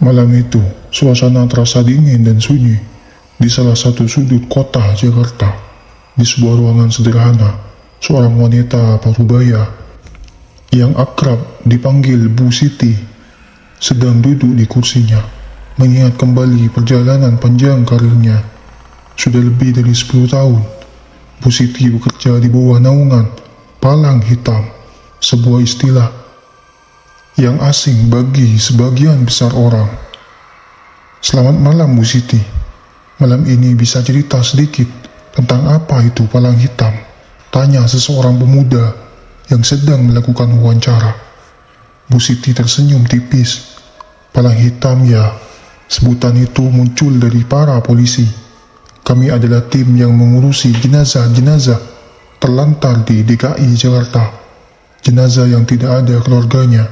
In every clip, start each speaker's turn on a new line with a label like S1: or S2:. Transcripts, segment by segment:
S1: Malam itu, suasana terasa dingin dan sunyi di salah satu sudut kota Jakarta. Di sebuah ruangan sederhana, seorang wanita parubaya yang akrab dipanggil Bu Siti sedang duduk di kursinya, mengingat kembali perjalanan panjang karirnya. Sudah lebih dari 10 tahun, Bu Siti bekerja di bawah naungan Palang Hitam, sebuah istilah yang asing bagi sebagian besar orang. Selamat malam Bu Siti. Malam ini bisa cerita sedikit tentang apa itu Palang Hitam? Tanya seseorang pemuda yang sedang melakukan wawancara. Bu Siti tersenyum tipis. Palang Hitam ya, sebutan itu muncul dari para polisi. Kami adalah tim yang mengurusi jenazah-jenazah terlantar di DKI Jakarta. Jenazah yang tidak ada keluarganya,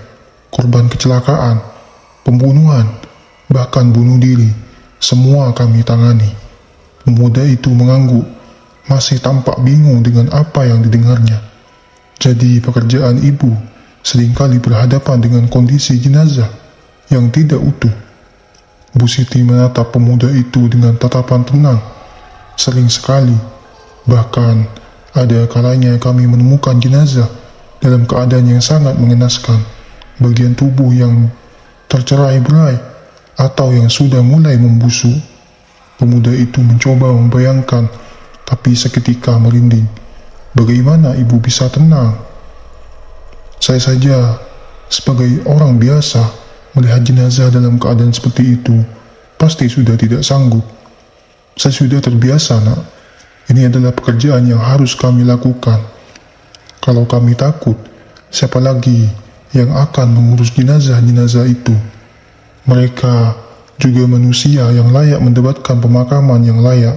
S1: korban kecelakaan, pembunuhan, bahkan bunuh diri, semua kami tangani. Pemuda itu mengangguk, masih tampak bingung dengan apa yang didengarnya. Jadi pekerjaan ibu seringkali berhadapan dengan kondisi jenazah yang tidak utuh. Bu Siti menatap pemuda itu dengan tatapan tenang. Sering sekali, bahkan ada kalanya kami menemukan jenazah dalam keadaan yang sangat mengenaskan. Bagian tubuh yang tercerai-berai atau yang sudah mulai membusuk. Pemuda itu mencoba membayangkan, tapi seketika merinding. Bagaimana ibu bisa tenang? Saya saja, sebagai orang biasa, melihat jenazah dalam keadaan seperti itu, pasti sudah tidak sanggup. Saya sudah terbiasa, nak. Ini adalah pekerjaan yang harus kami lakukan. Kalau kami takut, siapa lagi yang akan mengurus jenazah-jenazah itu? Mereka juga manusia yang layak mendapatkan pemakaman yang layak,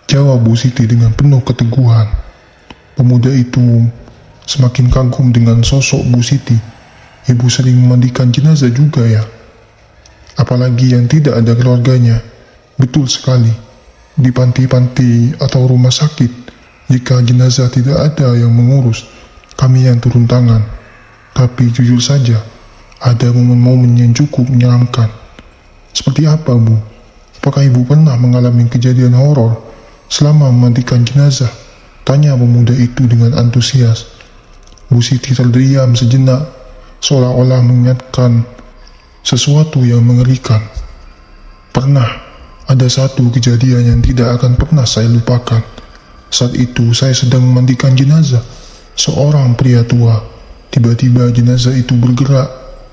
S1: jawab Bu Siti dengan penuh keteguhan. Pemuda itu semakin kagum dengan sosok Bu Siti. Ibu sering memandikan jenazah juga ya? Apalagi yang tidak ada keluarganya. Betul sekali. Di panti-panti atau rumah sakit, jika jenazah tidak ada yang mengurus, kami yang turun tangan. Tapi jujur saja, ada momen-momen yang cukup menyeramkan. Seperti apa, Bu? Apakah ibu pernah mengalami kejadian horor selama memandikan jenazah? Tanya pemuda itu dengan antusias. Bu Siti terdiam sejenak, seolah-olah mengingatkan sesuatu yang mengerikan. Pernah, ada satu kejadian yang tidak akan pernah saya lupakan. Saat itu saya sedang memandikan jenazah seorang pria tua. Tiba-tiba jenazah itu bergerak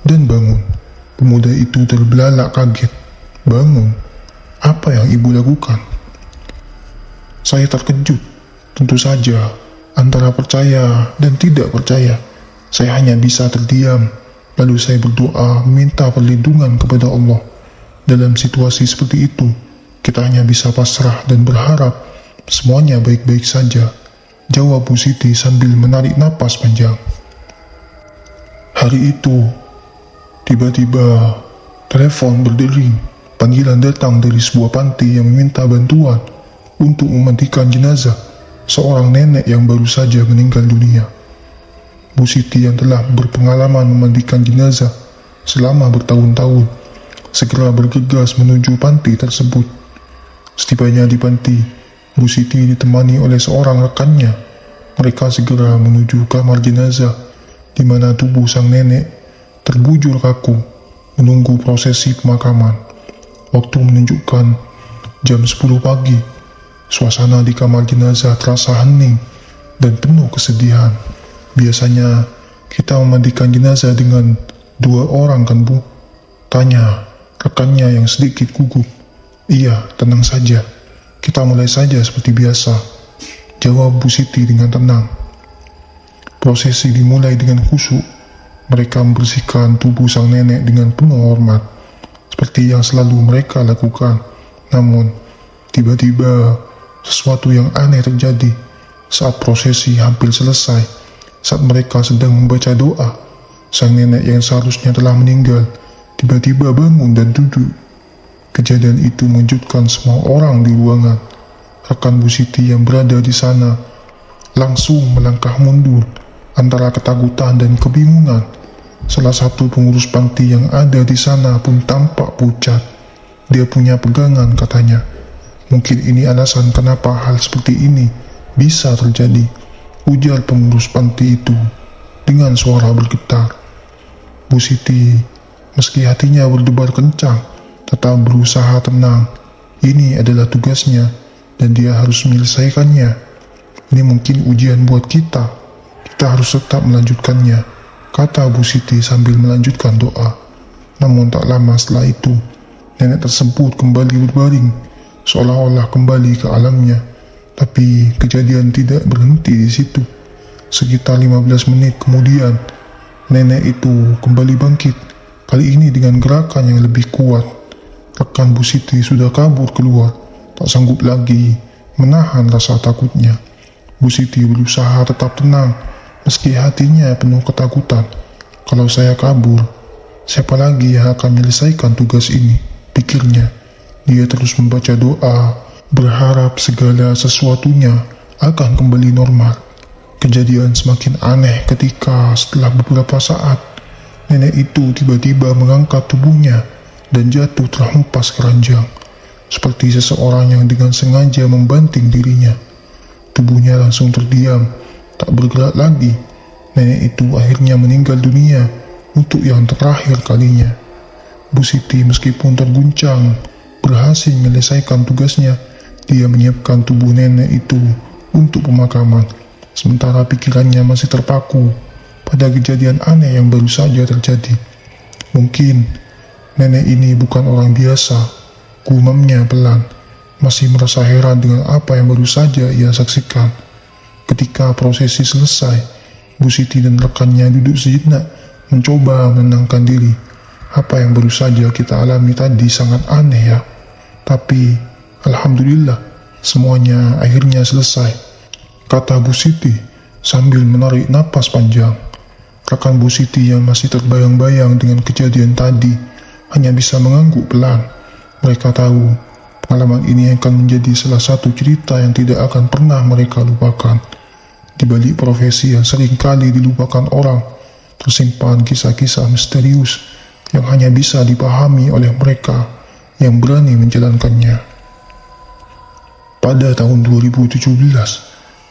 S1: dan bangun. Pemuda itu terbelalak kaget. Bangun? Apa yang ibu lakukan? Saya terkejut. Tentu saja, antara percaya dan tidak percaya. Saya hanya bisa terdiam. Lalu saya berdoa meminta perlindungan kepada Allah. Dalam situasi seperti itu, kita hanya bisa pasrah dan berharap semuanya baik-baik saja, jawab Bu Siti sambil menarik napas panjang. Hari itu, tiba-tiba telepon berdering. Panggilan datang dari sebuah panti yang meminta bantuan untuk memandikan jenazah seorang nenek yang baru saja meninggal dunia. Bu Siti yang telah berpengalaman memandikan jenazah selama bertahun-tahun segera bergegas menuju panti tersebut. Setibanya di panti, Bu Siti ditemani oleh seorang rekannya. Mereka segera menuju kamar jenazah, di mana tubuh sang nenek terbujur kaku, menunggu prosesi pemakaman. Waktu menunjukkan jam 10 pagi. Suasana di kamar jenazah terasa hening dan penuh kesedihan. Biasanya kita memandikan jenazah dengan 2 orang kan, Bu? Tanya rekannya yang sedikit gugup. Iya, tenang saja. Kita mulai saja seperti biasa, jawab Bu Siti dengan tenang. Prosesi dimulai dengan khusyuk. Mereka membersihkan tubuh sang nenek dengan penuh hormat, seperti yang selalu mereka lakukan. Namun, tiba-tiba sesuatu yang aneh terjadi saat prosesi hampir selesai. Saat mereka sedang membaca doa, sang nenek yang seharusnya telah meninggal tiba-tiba bangun dan duduk. Kejadian itu mengejutkan semua orang di ruangan. Rekan Bu Siti yang berada di sana langsung melangkah mundur antara ketakutan dan kebingungan. Salah satu pengurus panti yang ada di sana pun tampak pucat. Dia punya pegangan katanya. Mungkin ini alasan kenapa hal seperti ini bisa terjadi, ujar pengurus panti itu dengan suara bergetar. Bu Siti, meski hatinya berdebar kencang, tetap berusaha tenang. Ini adalah tugasnya dan dia harus menyelesaikannya. Ini mungkin ujian buat kita. Kita harus tetap melanjutkannya, kata Bu Siti sambil melanjutkan doa. Namun tak lama setelah itu, nenek tersebut kembali berbaring, seolah-olah kembali ke alamnya. Tapi kejadian tidak berhenti di situ. Sekitar 15 menit kemudian, nenek itu kembali bangkit, kali ini dengan gerakan yang lebih kuat. Rekan Bu Siti sudah kabur keluar, tak sanggup lagi menahan rasa takutnya. Bu Siti berusaha tetap tenang, meski hatinya penuh ketakutan. Kalau saya kabur, siapa lagi yang akan menyelesaikan tugas ini? Pikirnya. Dia terus membaca doa, berharap segala sesuatunya akan kembali normal. Kejadian semakin aneh ketika setelah beberapa saat, nenek itu tiba-tiba mengangkat tubuhnya dan jatuh terhempas ke ranjang, seperti seseorang yang dengan sengaja membanting dirinya. Tubuhnya langsung terdiam, tak bergerak lagi. Nenek itu akhirnya meninggal dunia untuk yang terakhir kalinya. Bu Siti meskipun terguncang, berhasil menyelesaikan tugasnya. Dia menyiapkan tubuh nenek itu untuk pemakaman, sementara pikirannya masih terpaku pada kejadian aneh yang baru saja terjadi. Mungkin nenek ini bukan orang biasa, gumamnya pelan, masih merasa heran dengan apa yang baru saja ia saksikan. Ketika prosesi selesai, Bu Siti dan rekannya duduk sejenak, mencoba menenangkan diri. Apa yang baru saja kita alami tadi sangat aneh ya. Tapi, alhamdulillah, semuanya akhirnya selesai, kata Bu Siti sambil menarik napas panjang. Rekan Bu Siti yang masih terbayang-bayang dengan kejadian tadi hanya bisa mengangguk pelan. Mereka tahu pengalaman ini akan menjadi salah satu cerita yang tidak akan pernah mereka lupakan. Di balik profesi yang sering kali dilupakan orang, tersimpan kisah-kisah misterius yang hanya bisa dipahami oleh mereka yang berani menjalankannya. Pada tahun 2017,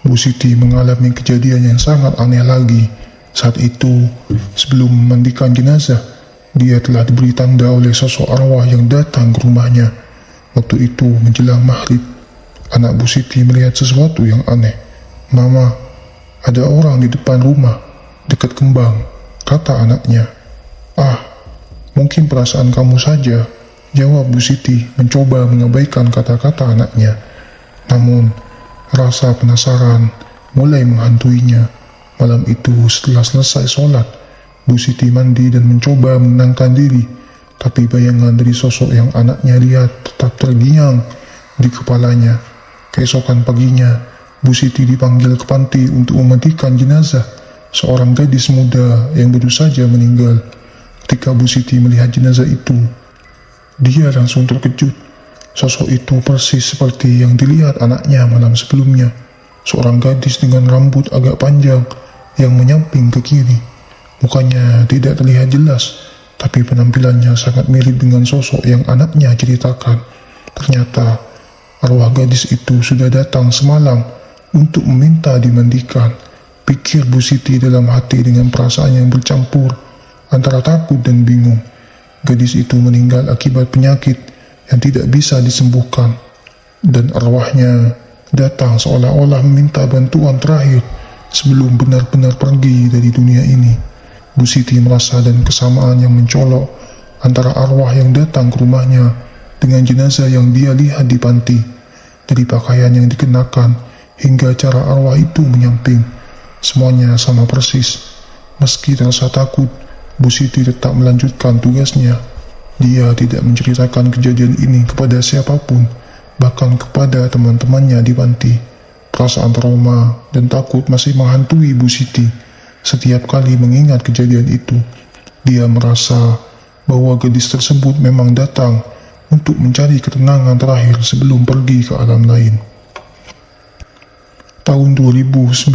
S1: Bu Siti mengalami kejadian yang sangat aneh lagi. Saat itu, sebelum memandikan jenazah, dia telah diberi tanda oleh sosok arwah yang datang ke rumahnya. Waktu itu menjelang maghrib, anak Bu Siti melihat sesuatu yang aneh. "Mama, ada orang di depan rumah, dekat kembang," kata anaknya. "Ah, mungkin perasaan kamu saja," jawab Bu Siti mencoba mengabaikan kata-kata anaknya. Namun, rasa penasaran mulai menghantuinya. Malam itu setelah selesai sholat, Bu Siti mandi dan mencoba menenangkan diri. Tapi bayangan dari sosok yang anaknya lihat tetap terngiang di kepalanya. Keesokan paginya, Bu Siti dipanggil ke panti untuk memandikan jenazah seorang gadis muda yang baru saja meninggal. Ketika Bu Siti melihat jenazah itu, dia langsung terkejut. Sosok itu persis seperti yang dilihat anaknya malam sebelumnya. Seorang gadis dengan rambut agak panjang yang menyamping ke kiri. Mukanya tidak terlihat jelas, tapi penampilannya sangat mirip dengan sosok yang anaknya ceritakan. Ternyata arwah gadis itu sudah datang semalam untuk meminta dimandikan. Pikir Bu Siti dalam hati dengan perasaan yang bercampur antara takut dan bingung. Gadis itu meninggal akibat penyakit yang tidak bisa disembuhkan, dan arwahnya datang seolah-olah meminta bantuan terakhir sebelum benar-benar pergi dari dunia ini. Bu Siti merasa dan kesamaan yang mencolok antara arwah yang datang ke rumahnya dengan jenazah yang dia lihat di panti. Dari pakaian yang dikenakan hingga cara arwah itu menyamping, semuanya sama persis. Meski terasa takut, Bu Siti tetap melanjutkan tugasnya. Dia tidak menceritakan kejadian ini kepada siapapun, bahkan kepada teman-temannya di panti. Perasaan trauma dan takut masih menghantui Bu Siti. Setiap kali mengingat kejadian itu, dia merasa bahwa gadis tersebut memang datang untuk mencari ketenangan terakhir sebelum pergi ke alam lain. Tahun 2019,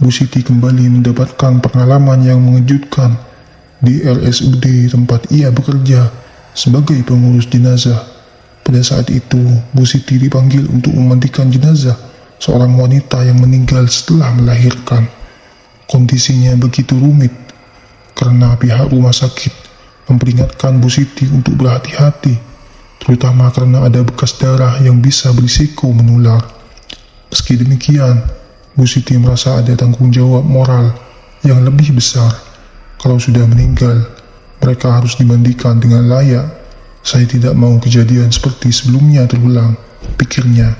S1: Bu Siti kembali mendapatkan pengalaman yang mengejutkan. di RSUD tempat ia bekerja sebagai pengurus jenazah. Pada saat itu, Bu Siti dipanggil untuk memandikan jenazah seorang wanita yang meninggal setelah melahirkan. Kondisinya begitu rumit karena pihak rumah sakit memperingatkan Bu Siti untuk berhati-hati, terutama karena ada bekas darah yang bisa berisiko menular. Meski demikian, Bu Siti merasa ada tanggung jawab moral yang lebih besar. Kalau sudah meninggal, mereka harus dimandikan dengan layak. Saya tidak mau kejadian seperti sebelumnya terulang, pikirnya.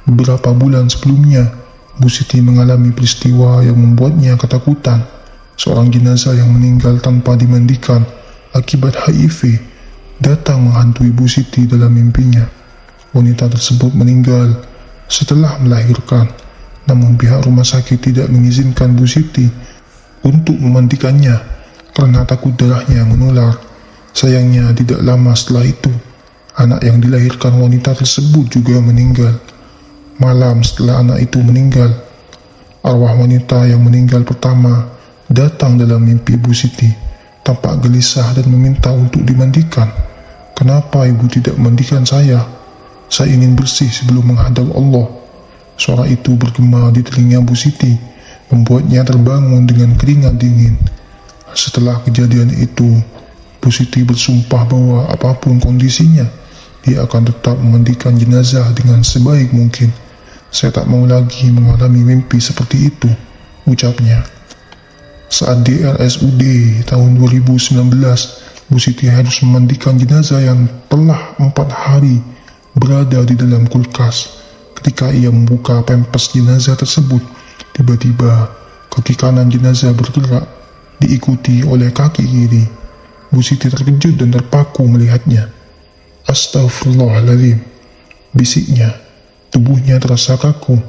S1: Beberapa bulan sebelumnya, Bu Siti mengalami peristiwa yang membuatnya ketakutan. Seorang jenazah yang meninggal tanpa dimandikan akibat HIV datang menghantui Bu Siti dalam mimpinya. Wanita tersebut meninggal setelah melahirkan, namun pihak rumah sakit tidak mengizinkan Bu Siti untuk memandikannya karena takut darahnya menular. Sayangnya tidak lama setelah itu, anak yang dilahirkan wanita tersebut juga meninggal. Malam setelah anak itu meninggal, arwah wanita yang meninggal pertama datang dalam mimpi Bu Siti, tampak gelisah dan meminta untuk dimandikan. "Kenapa ibu tidak mandikan saya? Saya ingin bersih sebelum menghadap Allah." Suara itu bergema di telinga Bu Siti, membuatnya terbangun dengan keringat dingin. Setelah kejadian itu, Bu Siti bersumpah bahwa apapun kondisinya, dia akan tetap memandikan jenazah dengan sebaik mungkin. "Saya tak mau lagi mengalami mimpi seperti itu," ucapnya. Saat di RSUD tahun 2019, Bu Siti harus memandikan jenazah yang telah 4 hari berada di dalam kulkas. Ketika ia membuka pempes jenazah tersebut, tiba-tiba kaki kanan jenazah bergerak, diikuti oleh kaki kiri. Bu Siti terkejut dan terpaku melihatnya. "Astagfirullahaladzim," bisiknya. Tubuhnya terasa kaku,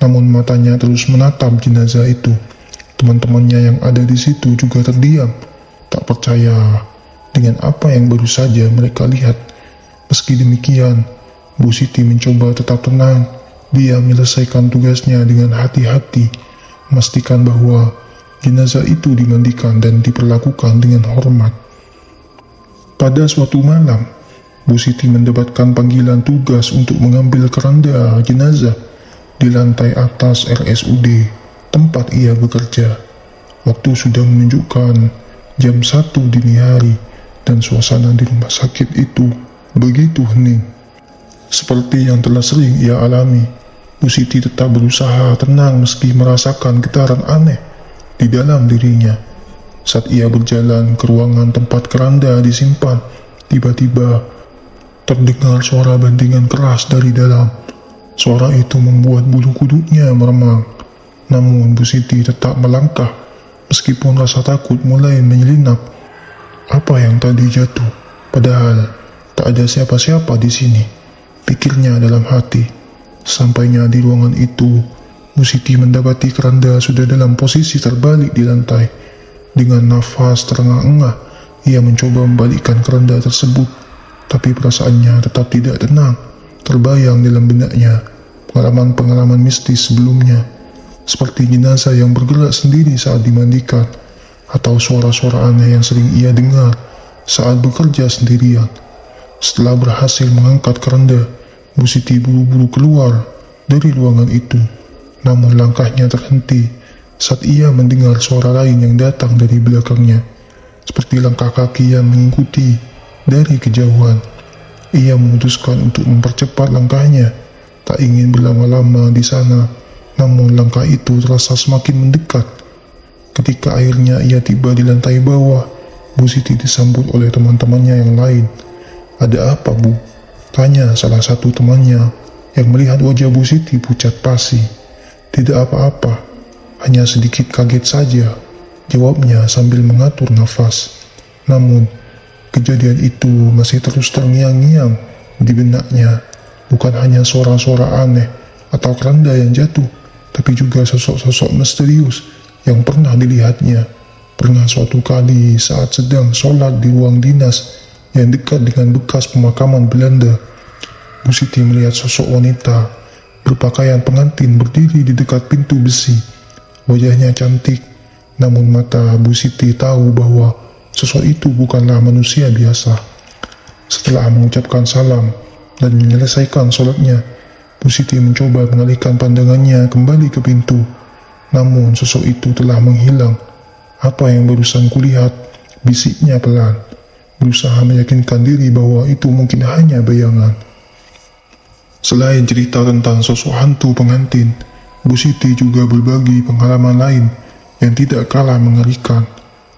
S1: namun matanya terus menatap jenazah itu. Teman-temannya yang ada di situ juga terdiam, tak percaya dengan apa yang baru saja mereka lihat. Meski demikian, Bu Siti mencoba tetap tenang. Dia menyelesaikan tugasnya dengan hati-hati, memastikan bahwa jenazah itu dimandikan dan diperlakukan dengan hormat. Pada suatu malam, Bu Siti mendapatkan panggilan tugas untuk mengambil keranda jenazah di lantai atas RSUD tempat ia bekerja. Waktu sudah menunjukkan jam 1 dini hari dan suasana di rumah sakit itu begitu hening. Seperti yang telah sering ia alami, Bu Siti tetap berusaha tenang meski merasakan getaran aneh di dalam dirinya. Saat ia berjalan ke ruangan tempat keranda disimpan, tiba-tiba terdengar suara bantingan keras dari dalam. Suara itu membuat bulu kuduknya meremang. Namun Bu Siti tetap melangkah, meskipun rasa takut mulai menyelinap. Apa yang tadi jatuh? Padahal tak ada siapa-siapa di sini, pikirnya dalam hati. Sampainya di ruangan itu, Bu Siti mendapati keranda sudah dalam posisi terbalik di lantai. Dengan nafas terengah-engah, ia mencoba membalikkan keranda tersebut, tapi perasaannya tetap tidak tenang. Terbayang dalam benaknya pengalaman-pengalaman mistis sebelumnya, seperti jenazah yang bergerak sendiri saat dimandikan, atau suara-suara aneh yang sering ia dengar saat bekerja sendirian. Setelah berhasil mengangkat keranda, Bu Siti buru-buru keluar dari ruangan itu. Namun langkahnya terhenti saat ia mendengar suara lain yang datang dari belakangnya, seperti langkah kaki yang mengikuti dari kejauhan. Ia memutuskan untuk mempercepat langkahnya, tak ingin berlama-lama di sana. Namun langkah itu terasa semakin mendekat. Ketika akhirnya ia tiba di lantai bawah, Bu Siti disambut oleh teman-temannya yang lain. "Ada apa, Bu?" tanya salah satu temannya yang melihat wajah Bu Siti pucat pasi. "Tidak apa-apa, hanya sedikit kaget saja," jawabnya sambil mengatur nafas. Namun, kejadian itu masih terus terngiang-ngiang di benaknya. Bukan hanya suara-suara aneh atau keranda yang jatuh, tapi juga sosok-sosok misterius yang pernah dilihatnya. Pernah suatu kali saat sedang sholat di ruang dinas yang dekat dengan bekas pemakaman Belanda, Bu Siti melihat sosok wanita berpakaian pengantin berdiri di dekat pintu besi. Wajahnya cantik, namun mata Bu Siti tahu bahwa sosok itu bukanlah manusia biasa. Setelah mengucapkan salam dan menyelesaikan sholatnya, Bu Siti mencoba mengalihkan pandangannya kembali ke pintu. Namun sosok itu telah menghilang. "Apa yang barusan kulihat?" bisiknya pelan, berusaha meyakinkan diri bahwa itu mungkin hanya bayangan. Selain cerita tentang sosok hantu pengantin, Bu Siti juga berbagi pengalaman lain yang tidak kalah mengerikan.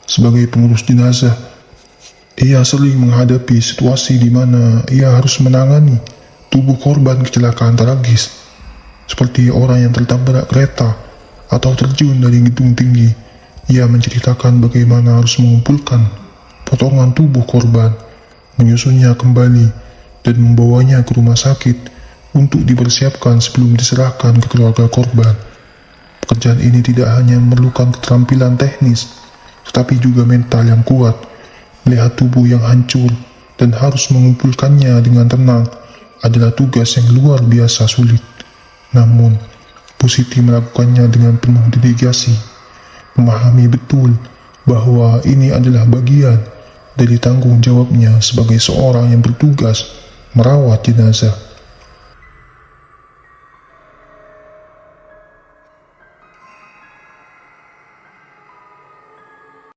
S1: Sebagai pengurus jenazah, ia sering menghadapi situasi di mana ia harus menangani tubuh korban kecelakaan tragis, seperti orang yang tertabrak kereta atau terjun dari gedung tinggi. Ia menceritakan bagaimana harus mengumpulkan potongan tubuh korban, menyusunnya kembali, dan membawanya ke rumah sakit untuk dipersiapkan sebelum diserahkan ke keluarga korban. Pekerjaan ini tidak hanya memerlukan keterampilan teknis, tetapi juga mental yang kuat. Melihat tubuh yang hancur dan harus mengumpulkannya dengan tenang adalah tugas yang luar biasa sulit. Namun, Bu Siti melakukannya dengan penuh dedikasi, memahami betul bahwa ini adalah bagian dari tanggung jawabnya sebagai seorang yang bertugas merawat jenazah.